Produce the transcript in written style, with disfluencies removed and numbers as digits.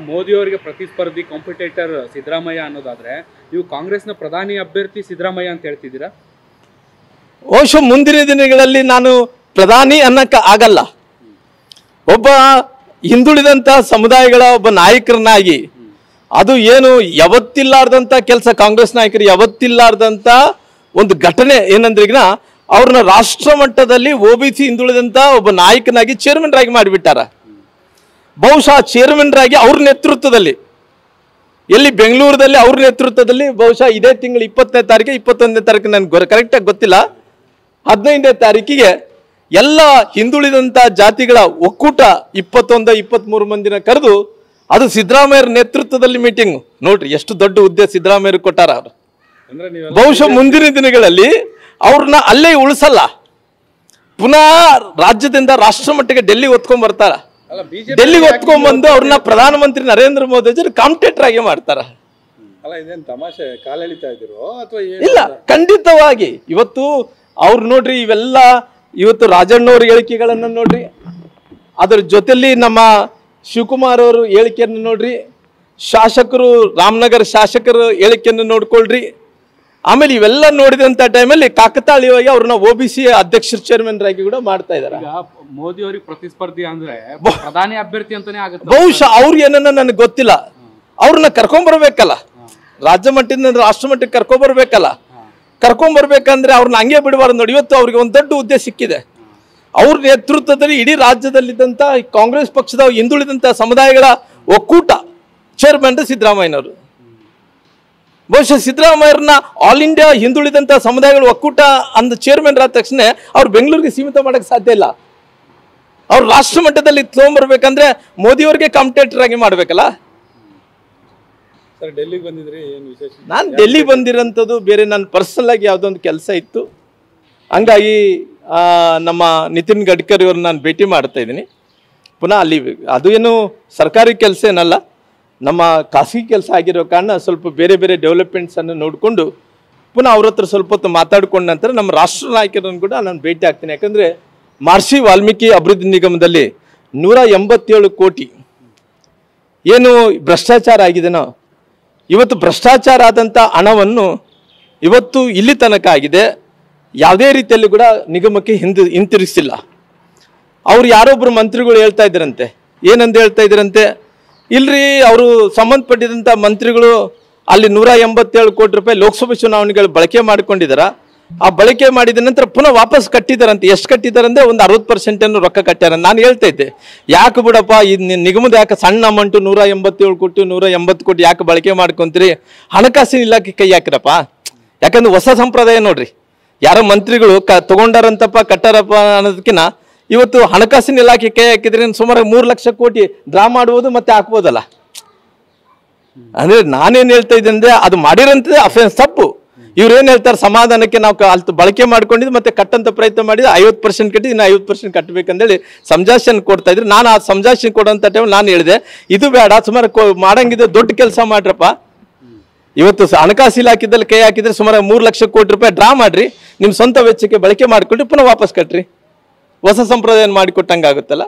ಮೋದಿ ಅವರಿಗೆ ಪ್ರತಿಸ್ಪರ್ಧಿ ಕಾಂಪಿಟೇಟರ್ ಸಿದ್ದರಾಮಯ್ಯ ಅನ್ನೋದಾದ್ರೆ ನೀವು ಕಾಂಗ್ರೆಸ್ನ ಪ್ರಧಾನಿ ಅಭ್ಯರ್ಥಿ ಸಿದ್ದರಾಮಯ್ಯ ಅಂತ ಹೇಳ್ತಿದ್ದೀರಾ? ಬಹುಶಃ ಮುಂದಿನ ದಿನಗಳಲ್ಲಿ ನಾನು ಪ್ರಧಾನಿ ಅನ್ನಕ್ಕೆ ಆಗಲ್ಲ. ಒಬ್ಬ ಹಿಂದುಳಿದಂಥ ಸಮುದಾಯಗಳ ಒಬ್ಬ ನಾಯಕರನ್ನಾಗಿ ಅದು ಏನು ಯಾವತ್ತಿಲ್ಲಾರ್ದಂಥ ಕೆಲಸ, ಕಾಂಗ್ರೆಸ್ ನಾಯಕರು ಯಾವತ್ತಿಲ್ಲಾರ್ದಂಥ ಒಂದು ಘಟನೆ ಏನಂದ್ರೆ ಈಗ ಅವ್ರನ್ನ ರಾಷ್ಟ್ರ ಮಟ್ಟದಲ್ಲಿ OBC ಹಿಂದುಳಿದಂಥ ಒಬ್ಬ ನಾಯಕನಾಗಿ ಚೇರ್ಮನ್ ಆಗಿ ಮಾಡಿಬಿಟ್ಟಾರ. ಬಹುಶಃ ಚೇರ್ಮನ್ ಆಗಿ ಅವ್ರ ನೇತೃತ್ವದಲ್ಲಿ ಎಲ್ಲಿ ಬೆಂಗಳೂರಲ್ಲಿ ಅವ್ರ ನೇತೃತ್ವದಲ್ಲಿ ಬಹುಶಃ ಇದೇ ತಿಂಗಳು 20ನೇ ತಾರೀಕು 21ನೇ ತಾರೀಕು ನನಗೆ ಕರೆಕ್ಟಾಗಿ ಗೊತ್ತಿಲ್ಲ, 15ನೇ ತಾರೀಕಿಗೆ ಎಲ್ಲ ಹಿಂದುಳಿದಂಥ ಜಾತಿಗಳ ಒಕ್ಕೂಟ 21-23 ಮಂದಿನ ಕರೆದು ಅದು ಸಿದ್ದರಾಮಯ್ಯರ ನೇತೃತ್ವದಲ್ಲಿ ಮೀಟಿಂಗ್. ನೋಡ್ರಿ ಎಷ್ಟು ದೊಡ್ಡ ಹುದ್ದೆ ಸಿದ್ದರಾಮಯ್ಯರು ಕೊಟ್ಟಾರ ಅವರು. ಬಹುಶಃ ಮುಂದಿನ ದಿನಗಳಲ್ಲಿ ಅವ್ರನ್ನ ಅಲ್ಲೇ ಉಳಿಸಲ್ಲ, ಪುನಃ ರಾಜ್ಯದಿಂದ ರಾಷ್ಟ್ರ ಮಟ್ಟಿಗೆ ಡೆಲ್ಲಿ ಹೊತ್ಕೊಂಡ್ ಬರ್ತಾರ. ಡೆಲ್ಲಿಗೆ ಹೊತ್ಕೊಂಡ್ಬಂದು ಅವ್ರನ್ನ ಪ್ರಧಾನಮಂತ್ರಿ ನರೇಂದ್ರ ಮೋದಿ ಕಾಂಪಿಟೇಟರ್ ಆಗಿ ಮಾಡ್ತಾರ. ಇಲ್ಲ, ಖಂಡಿತವಾಗಿ ಇವತ್ತು ಅವ್ರು ನೋಡ್ರಿ, ಇವೆಲ್ಲ ಇವತ್ತು ರಾಜಣ್ಣವ್ರ ಹೇಳಿಕೆಗಳನ್ನ ನೋಡ್ರಿ, ಅದರ ಜೊತೆಲಿ ನಮ್ಮ ಶಿವಕುಮಾರ್ ಅವರು ಹೇಳಿಕೆಯನ್ನು ನೋಡ್ರಿ, ಶಾಸಕರು ರಾಮನಗರ ಶಾಸಕರ ಹೇಳಿಕೆಯನ್ನು ನೋಡ್ಕೊಳ್ರಿ. ಆಮೇಲೆ ಇವೆಲ್ಲ ನೋಡಿದಂತ ಟೈಮಲ್ಲಿ ಕಾಕತಾಳೀಯವಾಗಿ ಅವ್ರನ್ನ OBC ಅಧ್ಯಕ್ಷ ಚೇರ್ಮನ್ ಆಗಿ ಕೂಡ ಮಾಡ್ತಾ ಇದಾರೆ. ಮೋದಿ ಅವರಿಗೆ ಪ್ರತಿಸ್ಪರ್ಧಿ ಅಂದ್ರೆ ಪ್ರಧಾನಿ ಅಭ್ಯರ್ಥಿ ಅಂತಾನೆ ಆಗುತ್ತೆ. ಬಹುಶಃ ಅವ್ರು ಏನನ್ನ ನನಗೆ ಗೊತ್ತಿಲ್ಲ, ಅವ್ರನ್ನ ಕರ್ಕೊಂಡ್ಬರ್ಬೇಕಲ್ಲ, ರಾಜ್ಯ ಮಟ್ಟದಿಂದ ರಾಷ್ಟ್ರ ಮಟ್ಟಕ್ಕೆ ಕರ್ಕೊಂಡ್ಬರ್ಬೇಕಲ್ಲ. ಕರ್ಕೊಂಡ್ಬರ್ಬೇಕಂದ್ರೆ ಅವ್ರನ್ನ ಹಂಗೆ ಬಿಡಬಾರ್ದು ನೋಡಿ. ಇವತ್ತು ಅವ್ರಿಗೆ ಒಂದು ದೊಡ್ಡ ಹುದ್ದೆ ಸಿಕ್ಕಿದೆ. ಅವ್ರ ನೇತೃತ್ವದಲ್ಲಿ ಇಡೀ ರಾಜ್ಯದಲ್ಲಿದ್ದಂಥ ಕಾಂಗ್ರೆಸ್ ಪಕ್ಷದ ಹಿಂದುಳಿದಂಥ ಸಮುದಾಯಗಳ ಒಕ್ಕೂಟ ಚೇರ್ಮನ್ ಸಿದ್ದರಾಮಯ್ಯನವರು. ಬಹುಶಃ ಸಿದ್ದರಾಮಯ್ಯರನ್ನ ಆಲ್ ಇಂಡಿಯಾ ಹಿಂದುಳಿದಂಥ ಸಮುದಾಯಗಳ ಒಕ್ಕೂಟ ಅಂದ ಚೇರ್ಮನ್ ಆದ ತಕ್ಷಣ ಅವ್ರು ಬೆಂಗಳೂರಿಗೆ ಸೀಮಿತ ಮಾಡಕ್ಕೆ ಸಾಧ್ಯ ಇಲ್ಲ. ಅವ್ರು ರಾಷ್ಟ್ರ ಮಟ್ಟದಲ್ಲಿ ತೊಗೊಂಡ್ಬರ್ಬೇಕಂದ್ರೆ ಮೋದಿಯವ್ರಿಗೆ ಕಾಂಪಿಟೇಟರ್ ಆಗಿ ಮಾಡ್ಬೇಕಲ್ಲ. ನಾನು ಡೆಲ್ಲಿಗೆ ಬಂದಿರೋಂಥದ್ದು ಬೇರೆ, ನನ್ನ ಪರ್ಸನಲ್ ಆಗಿ ಯಾವುದೊಂದು ಕೆಲಸ ಇತ್ತು, ಹಂಗಾಗಿ ನಮ್ಮ ನಿತಿನ್ ಗಡ್ಕರಿ ಅವ್ರನ್ನ ನಾನು ಭೇಟಿ ಮಾಡ್ತಾ ಇದ್ದೀನಿ. ಪುನಃ ಅಲ್ಲಿ ಅದು ಏನು ಸರ್ಕಾರಿ ಕೆಲಸ ಏನಲ್ಲ, ನಮ್ಮ ಖಾಸಗಿ ಕೆಲಸ ಆಗಿರೋ ಕಾರಣ ಸ್ವಲ್ಪ ಬೇರೆ ಬೇರೆ ಡೆವಲಪ್ಮೆಂಟ್ಸನ್ನು ನೋಡಿಕೊಂಡು ಪುನಃ ಅವ್ರ ಹತ್ರ ಸ್ವಲ್ಪ ಹೊತ್ತು ಮಾತಾಡ್ಕೊಂಡ ನಂತರ ನಮ್ಮ ರಾಷ್ಟ್ರ ನಾಯಕರನ್ನು ಕೂಡ ನಾನು ಭೇಟಿ ಆಗ್ತೀನಿ. ಯಾಕಂದರೆ ಮಹರ್ಷಿ ವಾಲ್ಮೀಕಿ ಅಭಿವೃದ್ಧಿ ನಿಗಮದಲ್ಲಿ 187 ಕೋಟಿ ಏನು ಭ್ರಷ್ಟಾಚಾರ ಆಗಿದೆನೋ, ಇವತ್ತು ಭ್ರಷ್ಟಾಚಾರ ಆದಂಥ ಹಣವನ್ನು ಇವತ್ತು ಇಲ್ಲಿ ತನಕ ಆಗಿದೆ, ಯಾವುದೇ ರೀತಿಯಲ್ಲಿ ಕೂಡ ನಿಗಮಕ್ಕೆ ಹಿಂತಿರುಗಿಸಿಲ್ಲ. ಅವ್ರು ಯಾರೊಬ್ಬರು ಮಂತ್ರಿಗಳು ಹೇಳ್ತಾ ಇದ್ರಂತೆ, ಏನಂತ ಹೇಳ್ತಾ ಇದ್ರಂತೆ, ಇಲ್ರಿ ಅವರು ಸಂಬಂಧಪಟ್ಟಿದಂಥ ಮಂತ್ರಿಗಳು ಅಲ್ಲಿ 187 ಕೋಟಿ ರೂಪಾಯಿ ಲೋಕಸಭೆ ಚುನಾವಣೆಗಳು ಬಳಕೆ ಮಾಡ್ಕೊಂಡಿದಾರ. ಆ ಬಳಕೆ ಮಾಡಿದ ನಂತರ ಪುನಃ ವಾಪಸ್ ಕಟ್ಟಿದಾರಂತೆ. ಎಷ್ಟು ಕಟ್ಟಿದಾರಂದ್ರೆ ಒಂದು 60% ರೊಕ್ಕ ಕಟ್ಟ್ಯಾರ. ನಾನು ಹೇಳ್ತಾ ಇದ್ದೆ, ಯಾಕೆ ಬಿಡಪ್ಪ ಈ ನಿಗಮದ ಯಾಕೆ ಸಣ್ಣ ಅಮೌಂಟು 187 ಕೋಟಿ 180 ಕೋಟಿ ಯಾಕೆ ಬಳಕೆ ಮಾಡ್ಕೊಂತೀರಿ, ಹಣಕಾಸಿನ ಇಲಾಖೆ ಕೈ ಹಾಕಿರಪ್ಪ. ಯಾಕಂದ್ರೆ ಹೊಸ ಸಂಪ್ರದಾಯ ನೋಡ್ರಿ, ಯಾರೋ ಮಂತ್ರಿಗಳು ತಗೊಂಡಾರಂತಪ್ಪ ಕಟ್ಟಾರಪ್ಪ ಅನ್ನೋದಕ್ಕಿಂತ ಇವತ್ತು ಹಣಕಾಸಿನ ಇಲಾಖೆ ಕೈ ಹಾಕಿದ್ರೆ ಸುಮಾರು 3 ಲಕ್ಷ ಕೋಟಿ ಡ್ರಾ ಮಾಡ್ಬೋದು ಮತ್ತೆ ಹಾಕ್ಬೋದಲ್ಲ. ಅಂದ್ರೆ ನಾನೇನು ಹೇಳ್ತಾ ಇದ್ದೆ ಅಂದ್ರೆ ಅದು ಮಾಡಿರೋಂಥದ್ದೇ ಅಫೆನ್ಸ್, ತಪ್ಪು. ಇವ್ರೇನು ಹೇಳ್ತಾರೆ, ಸಮಾಧಾನಕ್ಕೆ ನಾವು ಅಲ್ಲಿ ಬಳಕೆ ಮಾಡ್ಕೊಂಡಿದ್ದು ಮತ್ತೆ ಕಟ್ಟಂತ ಪ್ರಯತ್ನ ಮಾಡಿದ್ರೆ 50% ಕಟ್ಟಿ ಇನ್ನು 50% ಕಟ್ಟಬೇಕಂದೇಳಿ ಸಂಜಾಷನ್ ಕೊಡ್ತಾ ಇದ್ರು. ನಾನು ಆ ಸಂಜಾಷನ್ ಕೊಡೋಂಥ ಟೈಮ್ ನಾನು ಹೇಳಿದೆ, ಇದು ಬೇಡ, ಸುಮಾರು ಮಾಡಂಗಿದ್ರೆ ದೊಡ್ಡ ಕೆಲಸ ಮಾಡ್ರಪ್ಪ. ಇವತ್ತು ಹಣಕಾಸು ಇಲಾಖೆದಲ್ಲಿ ಕೈ ಹಾಕಿದ್ರೆ ಸುಮಾರು 3 ಲಕ್ಷ ಕೋಟಿ ರೂಪಾಯಿ ಡ್ರಾ ಮಾಡ್ರಿ, ನಿಮ್ಮ ಸ್ವಂತ ವೆಚ್ಚಕ್ಕೆ ಬಳಕೆ ಮಾಡ್ಕೊಂಡು ಪುನಃ ವಾಪಸ್ ಕಟ್ರಿ. ಹೊಸ ಸಂಪ್ರದಾಯ ಮಾಡಿಕೊಟ್ಟಂಗೆ ಆಗುತ್ತಲ್ಲ.